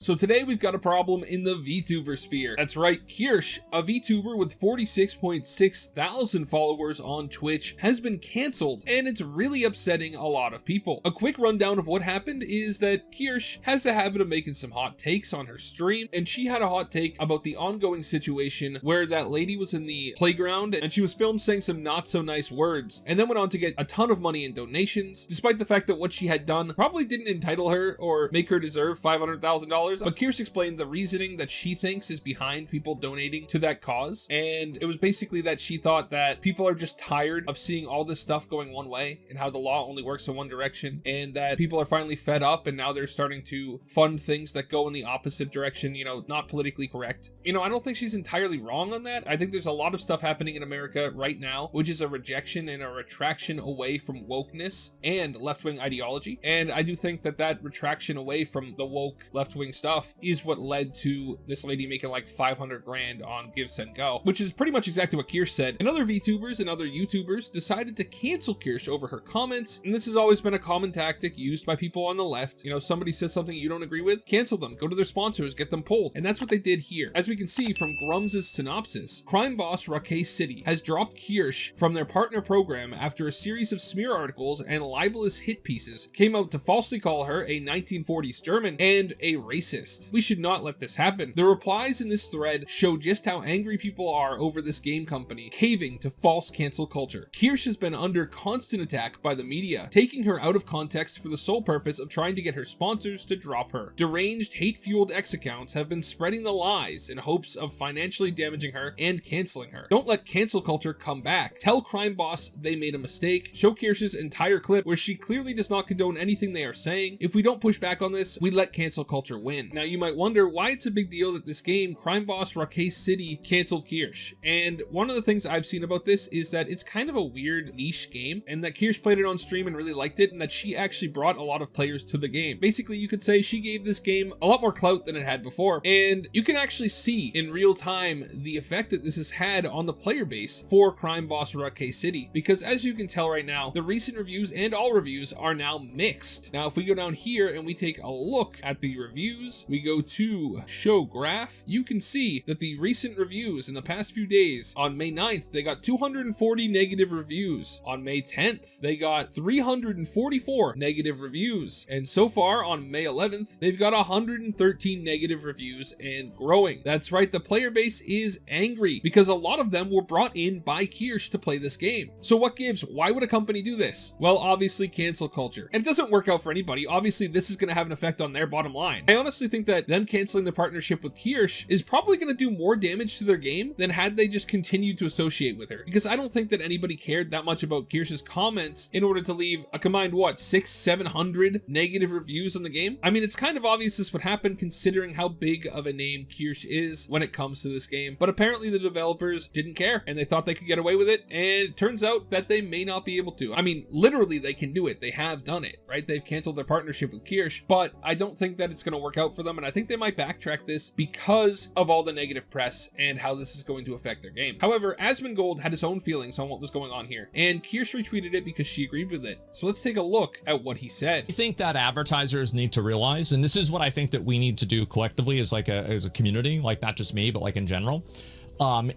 So today we've got a problem in the VTuber sphere. That's right, Kirsche, a VTuber with 46.6 thousand followers on Twitch, has been cancelled, and it's really upsetting a lot of people. A quick rundown of what happened is that Kirsche has a habit of making some hot takes on her stream, and she had a hot take about the ongoing situation where that lady was in the playground and she was filmed saying some not so nice words, and then went on to get a ton of money in donations, despite the fact that what she had done probably didn't entitle her or make her deserve $500,000. But Kirsche explained the reasoning that she thinks is behind people donating to that cause, and it was basically that she thought that people are just tired of seeing all this stuff going one way and how the law only works in one direction, and that people are finally fed up and now they're starting to fund things that go in the opposite direction, not politically correct. I don't think she's entirely wrong on that. I think there's a lot of stuff happening in America right now, which is a rejection and a retraction away from wokeness and left-wing ideology. And I do think that that retraction away from the woke left-wing stuff is what led to this lady making like 500 grand on Give Send Go, which is pretty much exactly what Kirsche said. And other VTubers and other YouTubers decided to cancel Kirsche over her comments. And this has always been a common tactic used by people on the left. Somebody says something you don't agree with, cancel them, go to their sponsors, get them pulled. And that's what they did here. As we can see from Grum's synopsis, crime boss Rockay City has dropped Kirsche from their partner program after a series of smear articles and libelous hit pieces came out to falsely call her a 1940s German and a racist. We should not let this happen. The replies in this thread show just how angry people are over this game company caving to false cancel culture. Kirsche has been under constant attack by the media, taking her out of context for the sole purpose of trying to get her sponsors to drop her. Deranged, hate-fueled X accounts have been spreading the lies in hopes of financially damaging her and canceling her. Don't let cancel culture come back. Tell Crime Boss they made a mistake. Show Kirsche's entire clip where she clearly does not condone anything they are saying. If we don't push back on this, we let cancel culture win. Now you might wonder why it's a big deal that this game, Crime Boss Rockay City, canceled Kirsche. And one of the things I've seen about this is that it's kind of a weird niche game, and that Kirsche played it on stream and really liked it, and that she actually brought a lot of players to the game. Basically, you could say she gave this game a lot more clout than it had before, and you can actually see in real time the effect that this has had on the player base for Crime Boss Rockay City, because as you can tell right now, the recent reviews and all reviews are now mixed. Now, if we go down here and we take a look at the reviews, we go to show graph, you can see that the recent reviews in the past few days, on May 9th, they got 240 negative reviews. On May 10th, they got 344 negative reviews. And so far on May 11th, they've got 113 negative reviews and growing. That's right, the player base is angry because a lot of them were brought in by Kirsche to play this game. So what gives? Why would a company do this? Well, obviously cancel culture. And it doesn't work out for anybody. Obviously, this is going to have an effect on their bottom line. I honestly think that them canceling the partnership with Kirsche is probably going to do more damage to their game than had they just continued to associate with her. Because I don't think that anybody cared that much about Kirsche's comments in order to leave a combined, 600-700 negative reviews on the game? I mean, it's kind of obvious this would happen considering how big of a name Kirsche is when it comes to this game. But apparently the developers didn't care and they thought they could get away with it. And it turns out that they may not be able to. I mean, literally they can do it. They have done it, right? They've canceled their partnership with Kirsche, but I don't think that it's going to work out for them. And I think they might backtrack this because of all the negative press and how this is going to affect their game. However, Asmongold had his own feelings on what was going on here, and Kirsche retweeted it because she agreed with it. So let's take a look at what he said. I think that advertisers need to realize, and this is what I think that we need to do collectively as a community, like not just me, but like in general,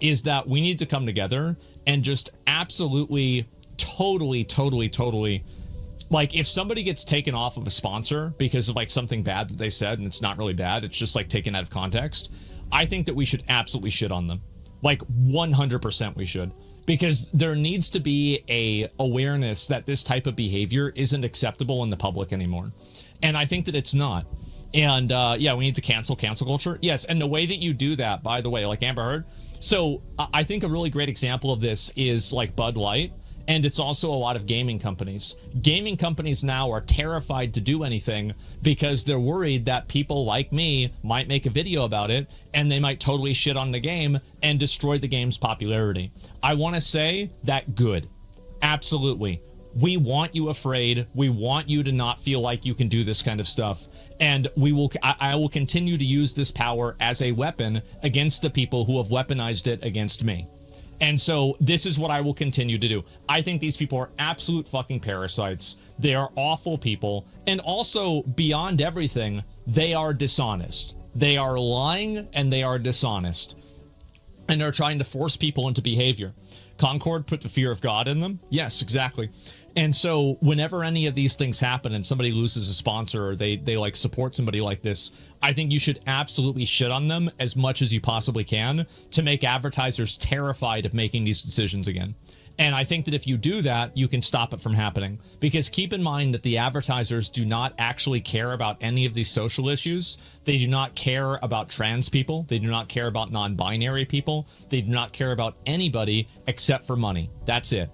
is that we need to come together and just absolutely, totally, like if somebody gets taken off of a sponsor because of like something bad that they said and it's not really bad, it's just like taken out of context, I think that we should absolutely shit on them. Like 100% we should. Because there needs to be a awareness that this type of behavior isn't acceptable in the public anymore. And I think that it's not. And yeah, we need to cancel culture. Yes, and the way that you do that, by the way, like Amber Heard. So I think a really great example of this is like Bud Light. And it's also a lot of gaming companies. Gaming companies now are terrified to do anything because they're worried that people like me might make a video about it and they might totally shit on the game and destroy the game's popularity. I want to say that good. Absolutely. We want you afraid. We want you to not feel like you can do this kind of stuff. And I will continue to use this power as a weapon against the people who have weaponized it against me. And so this is what I will continue to do. I think these people are absolute fucking parasites. They are awful people. And also, beyond everything, they are dishonest. They are lying and they are dishonest. And they're trying to force people into behavior. Concord put the fear of God in them. Yes, exactly. And so whenever any of these things happen and somebody loses a sponsor or they like support somebody like this, I think you should absolutely shit on them as much as you possibly can to make advertisers terrified of making these decisions again. And I think that if you do that, you can stop it from happening. Because keep in mind that the advertisers do not actually care about any of these social issues. They do not care about trans people. They do not care about non-binary people. They do not care about anybody except for money. That's it.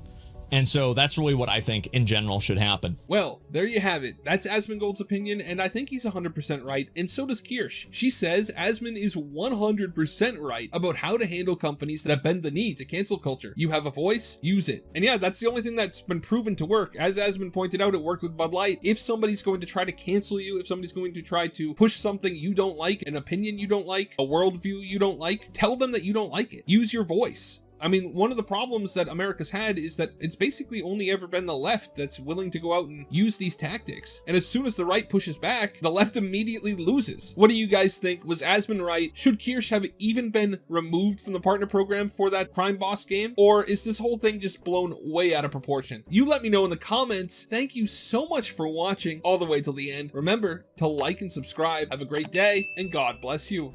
And so that's really what I think in general should happen. Well, there you have it. That's Asmongold's opinion, and I think he's 100% right, and so does Kirsche. She says Asmon is 100% right about how to handle companies that bend the knee to cancel culture. You have a voice, use it. And yeah, that's the only thing that's been proven to work. As Asmon pointed out, it worked with Bud Light. If somebody's going to try to cancel you, if somebody's going to try to push something you don't like, an opinion you don't like, a worldview you don't like, tell them that you don't like it. Use your voice. I mean, one of the problems that America's had is that it's basically only ever been the left that's willing to go out and use these tactics. And as soon as the right pushes back, the left immediately loses. What do you guys think? Was Asmon right? Should Kirsche have even been removed from the partner program for that Crime Boss game? Or is this whole thing just blown way out of proportion? You let me know in the comments. Thank you so much for watching all the way till the end. Remember to like and subscribe. Have a great day, and God bless you.